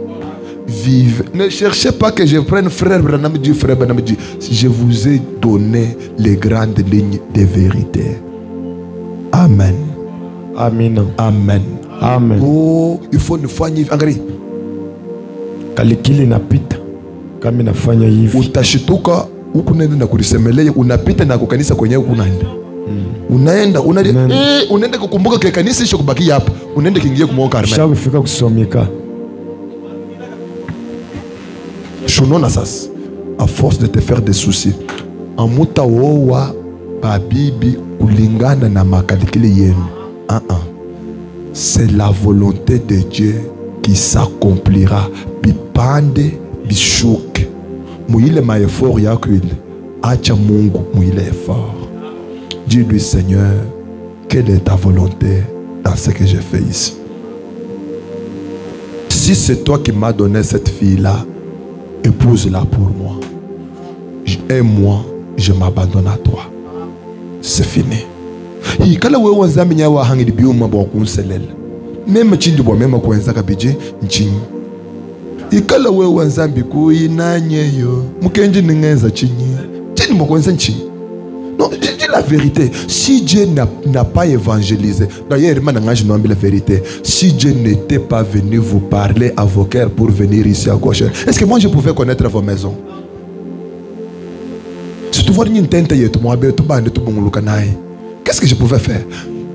[SPEAKER 1] Vive. Ne cherchez pas que je prenne frère Branham dit, frère Branham dit. Je vous ai donné les grandes lignes de vérité. Amen.
[SPEAKER 2] Amen.
[SPEAKER 1] Amen.
[SPEAKER 2] Amen.
[SPEAKER 1] Oh, il faut nous faire angry.
[SPEAKER 2] Kalikili napita kama nafanya hivi.
[SPEAKER 1] Utashituka huku nenda na kulisemelea, unapita na kukanisa kwenyewe kunaenda. Unaenda kukumbuka kwa kanisa isho kubaki hapa. Unaenda kiingia kumwona Carmen.
[SPEAKER 2] Shaka kufika kusomeka.
[SPEAKER 1] Shunona sasa. À force de te faire des soucis. Amuta wowa babibi kulingana na makalikili yenu. C'est la volonté de Dieu qui s'accomplira. Bipande bishuke. Mouile ma effort yako ile. Acha Mungu mouile effort. Dis-lui, Seigneur, quelle est ta volonté dans ce que j'ai fait ici? Si c'est toi qui m'as donné cette fille-là, épouse-la pour moi. Et moi, je m'abandonne à toi. C'est fini. Kala we wanzambi nya wa hangi biuma bo kunselela. Mema chindi bo mema kwenza kabije nchinyi. Ikala we wanzambi ku inanye yo. Mukenji ningeza chinyi. Chini mo kwenza nchinyi. Non, je dis la vérité. Si Dieu n'a pas évangélisé, d'ailleurs, la vérité, si Dieu n'était pas venu vous parler à vos cœurs pour venir ici à gauche, est-ce que moi je pouvais connaître vos maisons? Qu'est-ce que je pouvais faire?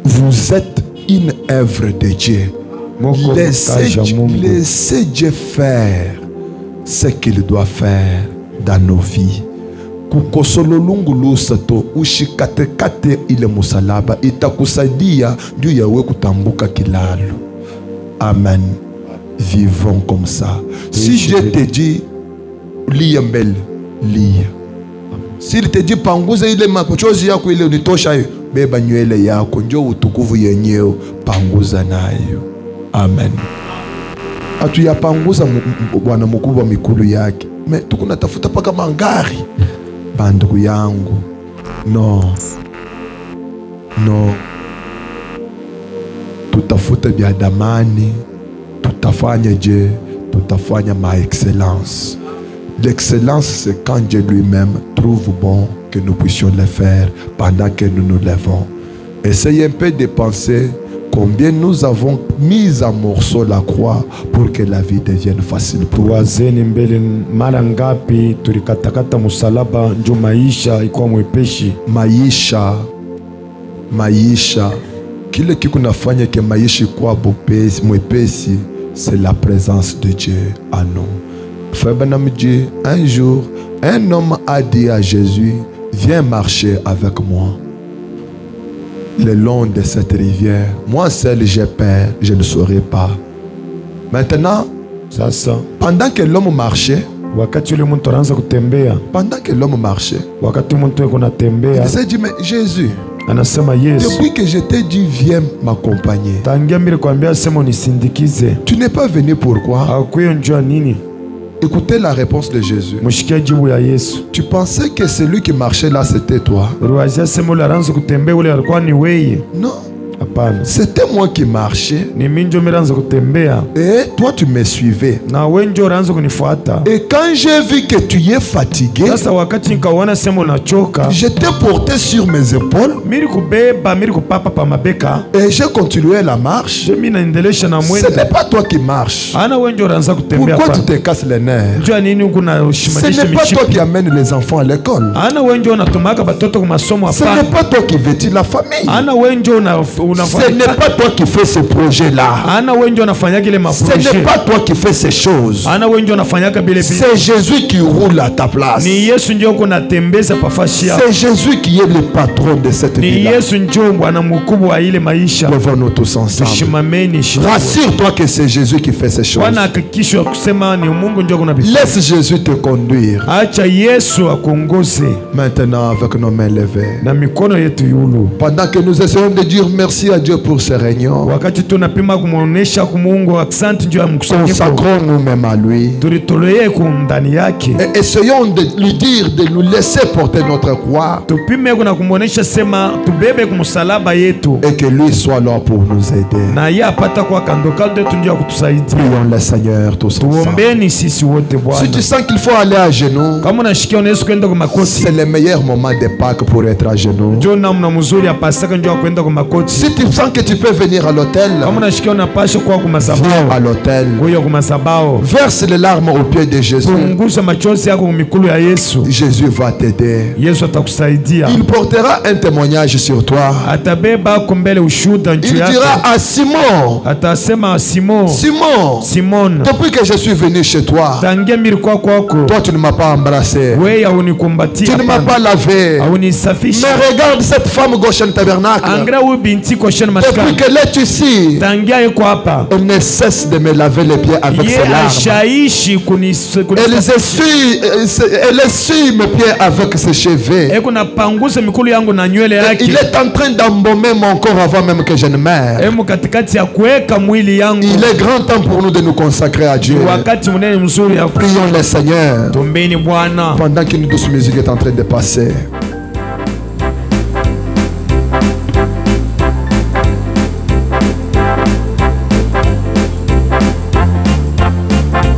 [SPEAKER 1] Vous êtes une œuvre de Dieu. Laissez Dieu faire ce qu'il doit faire dans nos vies. Kukosololungulu sato ushikatekate ile musalaba itakusaidia juu ya wewe kutambuka kilalo. Amen. Vivons comme ça. Si Dieu te dit lia mbele, lia. S'il te dit panguza ile machozi yako ile unitosha hiyo, beba nywele yako njoo utukufu yenyewe panguza nayo. Amen. Hatuyapanguza Bwana mkubwa mikulu yake. Tukuna tafuta paka mangari. Bandugu yangu. No. Tutafute vya damani. Tutafanya je. Tutafanya ma excellence. L'excellence, c'est quand Dieu lui-même trouve bon que nous puissions le faire pendant que nous nous levons. Essayez un peu de penser combien nous avons mis en morceaux la croix pour que la vie devienne facile pour nous. Maisha. Kile kikunafanya ke maisha kwa mwepesi, c'est la présence de Dieu en nous. Frère Branham dit, un jour, un homme a dit à Jésus, viens marcher avec moi le long de cette rivière. Moi seul j'ai peur, je ne saurais pas. Maintenant, pendant que l'homme marchait, il s'est dit, mais Jésus, depuis que je t'ai dit viens m'accompagner, tu n'es pas venu pourquoi? Écoutez la réponse de Jésus. Tu pensais que celui qui marchait là c'était toi? Non. C'était moi qui marchais. Et toi tu me suivais. Et quand j'ai vu que tu es fatigué, je t'ai porté sur mes épaules. Et j'ai continué la marche. Ce n'est pas toi qui marches. Pourquoi tu te casses les nerfs? Ce n'est pas toi qui amènes les enfants à l'école. Ce n'est pas toi qui vêtis la famille. Ce n'est pas toi qui fais ce projet-là. Ce n'est pas toi qui fais ces choses. C'est Jésus qui roule à ta place. C'est Jésus qui est le patron de cette vie-là. Levons-nous tous ensemble. Rassure-toi que c'est Jésus qui fait ces choses. Laisse Jésus te conduire. Maintenant, avec nos mains levées, pendant que nous essayons de dire merci à Dieu pour ce réunion, consacrons-nous même à lui et essayons de lui dire de nous laisser porter notre croix et que lui soit là pour nous aider. Prions le Seigneur tous ensemble. Si tu sens qu'il faut aller à genoux, c'est le meilleur moment de Pâques pour être à genoux. Si tu sens que tu peux venir à l'autel, viens à l'autel. Verse les larmes aux pieds de Jésus. Jésus va t'aider. Il portera un témoignage sur toi. Il dira à Simon, Simon, depuis que je suis venu chez toi, toi tu ne m'as pas embrassé, tu ne m'as pas lavé, mais regarde cette femme Goshen Tabernacle. Depuis qu'elle est ici, elle ne cesse de me laver les pieds avec ses larmes. Elle essuie mes pieds avec ses cheveux. Il est en train d'embaumer mon corps avant même que je ne meure. Il est grand temps pour nous de nous consacrer à Dieu. Prions le Seigneur pendant qu'une douce musique est en train de passer.